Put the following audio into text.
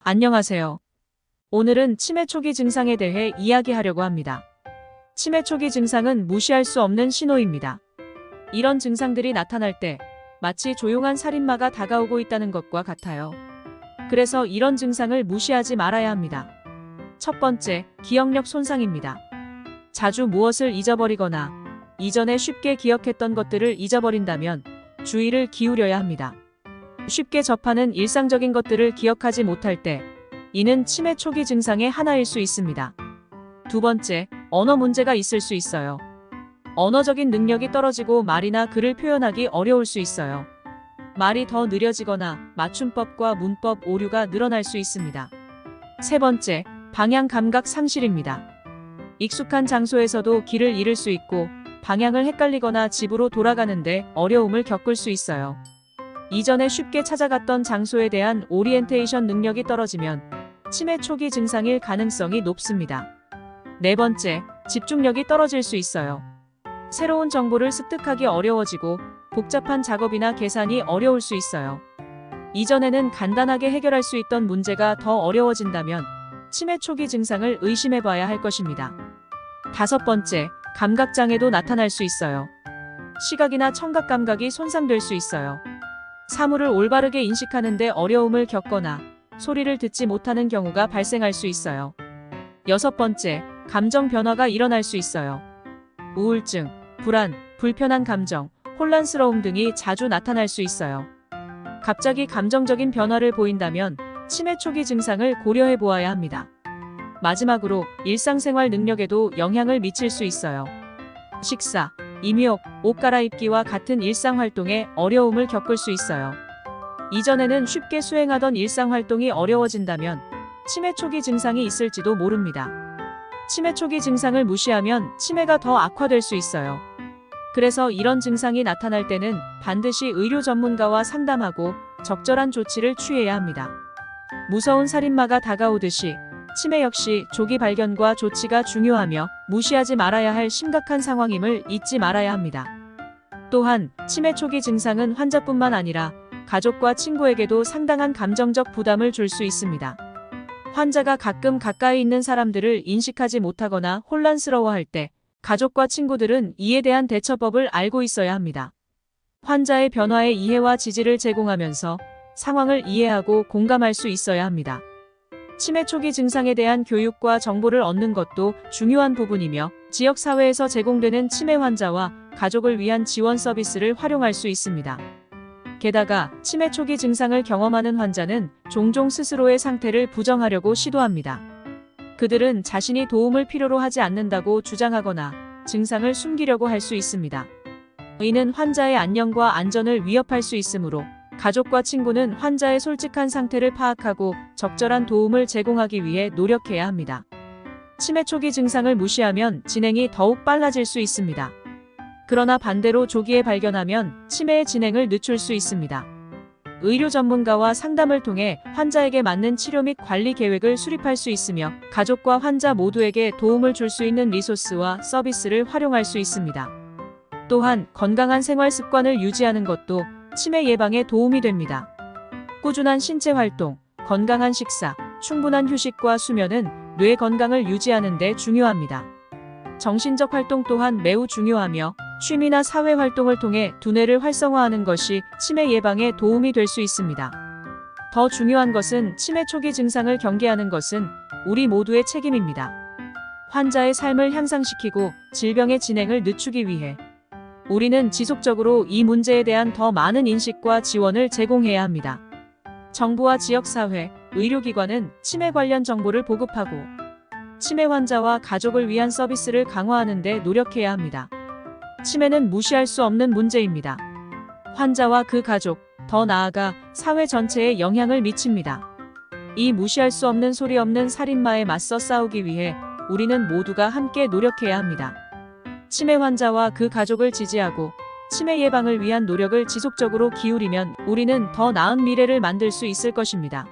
안녕하세요. 오늘은 치매 초기 증상에 대해 이야기하려고 합니다. 치매 초기 증상은 무시할 수 없는 신호입니다. 이런 증상들이 나타날 때 마치 조용한 살인마가 다가오고 있다는 것과 같아요. 그래서 이런 증상을 무시하지 말아야 합니다. 첫 번째, 기억력 손상입니다. 자주 무엇을 잊어버리거나 이전에 쉽게 기억했던 것들을 잊어버린다면 주의를 기울여야 합니다. 쉽게 접하는 일상적인 것들을 기억하지 못할 때 이는 치매 초기 증상의 하나일 수 있습니다. 두 번째, 언어 문제가 있을 수 있어요. 언어적인 능력이 떨어지고 말이나 글을 표현하기 어려울 수 있어요. 말이 더 느려지거나 맞춤법과 문법 오류가 늘어날 수 있습니다. 세 번째, 방향 감각 상실입니다. 익숙한 장소에서도 길을 잃을 수 있고 방향을 헷갈리거나 집으로 돌아가는데 어려움을 겪을 수 있어요. 이전에 쉽게 찾아갔던 장소에 대한 오리엔테이션 능력이 떨어지면 치매 초기 증상일 가능성이 높습니다. 네 번째, 집중력이 떨어질 수 있어요. 새로운 정보를 습득하기 어려워지고 복잡한 작업이나 계산이 어려울 수 있어요. 이전에는 간단하게 해결할 수 있던 문제가 더 어려워진다면 치매 초기 증상을 의심해 봐야 할 것입니다. 다섯 번째, 감각장애도 나타날 수 있어요. 시각이나 청각 감각이 손상될 수 있어요. 사물을 올바르게 인식하는데 어려움을 겪거나 소리를 듣지 못하는 경우가 발생할 수 있어요. 여섯 번째, 감정 변화가 일어날 수 있어요. 우울증, 불안, 불편한 감정, 혼란스러움 등이 자주 나타날 수 있어요. 갑자기 감정적인 변화를 보인다면 치매 초기 증상을 고려해 보아야 합니다. 마지막으로 일상생활 능력에도 영향을 미칠 수 있어요. 식사, 입욕, 옷 갈아입기와 같은 일상활동에 어려움을 겪을 수 있어요. 이전에는 쉽게 수행하던 일상활동이 어려워진다면 치매 초기 증상이 있을지도 모릅니다. 치매 초기 증상을 무시하면 치매가 더 악화될 수 있어요. 그래서 이런 증상이 나타날 때는 반드시 의료 전문가와 상담하고 적절한 조치를 취해야 합니다. 무서운 살인마가 다가오듯이 치매 역시 조기 발견과 조치가 중요하며 무시하지 말아야 할 심각한 상황임을 잊지 말아야 합니다. 또한 치매 초기 증상은 환자뿐만 아니라 가족과 친구에게도 상당한 감정적 부담을 줄 수 있습니다. 환자가 가끔 가까이 있는 사람들을 인식하지 못하거나 혼란스러워할 때 가족과 친구들은 이에 대한 대처법을 알고 있어야 합니다. 환자의 변화에 이해와 지지를 제공하면서 상황을 이해하고 공감할 수 있어야 합니다. 치매 초기 증상에 대한 교육과 정보를 얻는 것도 중요한 부분이며 지역사회에서 제공되는 치매 환자와 가족을 위한 지원 서비스를 활용할 수 있습니다. 게다가 치매 초기 증상을 경험하는 환자는 종종 스스로의 상태를 부정하려고 시도합니다. 그들은 자신이 도움을 필요로 하지 않는다고 주장하거나 증상을 숨기려고 할 수 있습니다. 이는 환자의 안녕과 안전을 위협할 수 있으므로 가족과 친구는 환자의 솔직한 상태를 파악하고 적절한 도움을 제공하기 위해 노력해야 합니다. 치매 초기 증상을 무시하면 진행이 더욱 빨라질 수 있습니다. 그러나 반대로 조기에 발견하면 치매의 진행을 늦출 수 있습니다. 의료 전문가와 상담을 통해 환자에게 맞는 치료 및 관리 계획을 수립할 수 있으며 가족과 환자 모두에게 도움을 줄 수 있는 리소스와 서비스를 활용할 수 있습니다. 또한 건강한 생활 습관을 유지하는 것도 치매 예방에 도움이 됩니다. 꾸준한 신체 활동, 건강한 식사, 충분한 휴식과 수면은 뇌 건강을 유지하는 데 중요합니다. 정신적 활동 또한 매우 중요하며 취미나 사회 활동을 통해 두뇌를 활성화하는 것이 치매 예방에 도움이 될 수 있습니다. 더 중요한 것은 치매 초기 증상을 경계하는 것은 우리 모두의 책임입니다. 환자의 삶을 향상시키고 질병의 진행을 늦추기 위해 우리는 지속적으로 이 문제에 대한 더 많은 인식과 지원을 제공해야 합니다. 정부와 지역사회, 의료기관은 치매 관련 정보를 보급하고 치매 환자와 가족을 위한 서비스를 강화하는 데 노력해야 합니다. 치매는 무시할 수 없는 문제입니다. 환자와 그 가족, 더 나아가 사회 전체에 영향을 미칩니다. 이 무시할 수 없는 소리 없는 살인마에 맞서 싸우기 위해 우리는 모두가 함께 노력해야 합니다. 치매 환자와 그 가족을 지지하고 치매 예방을 위한 노력을 지속적으로 기울이면 우리는 더 나은 미래를 만들 수 있을 것입니다.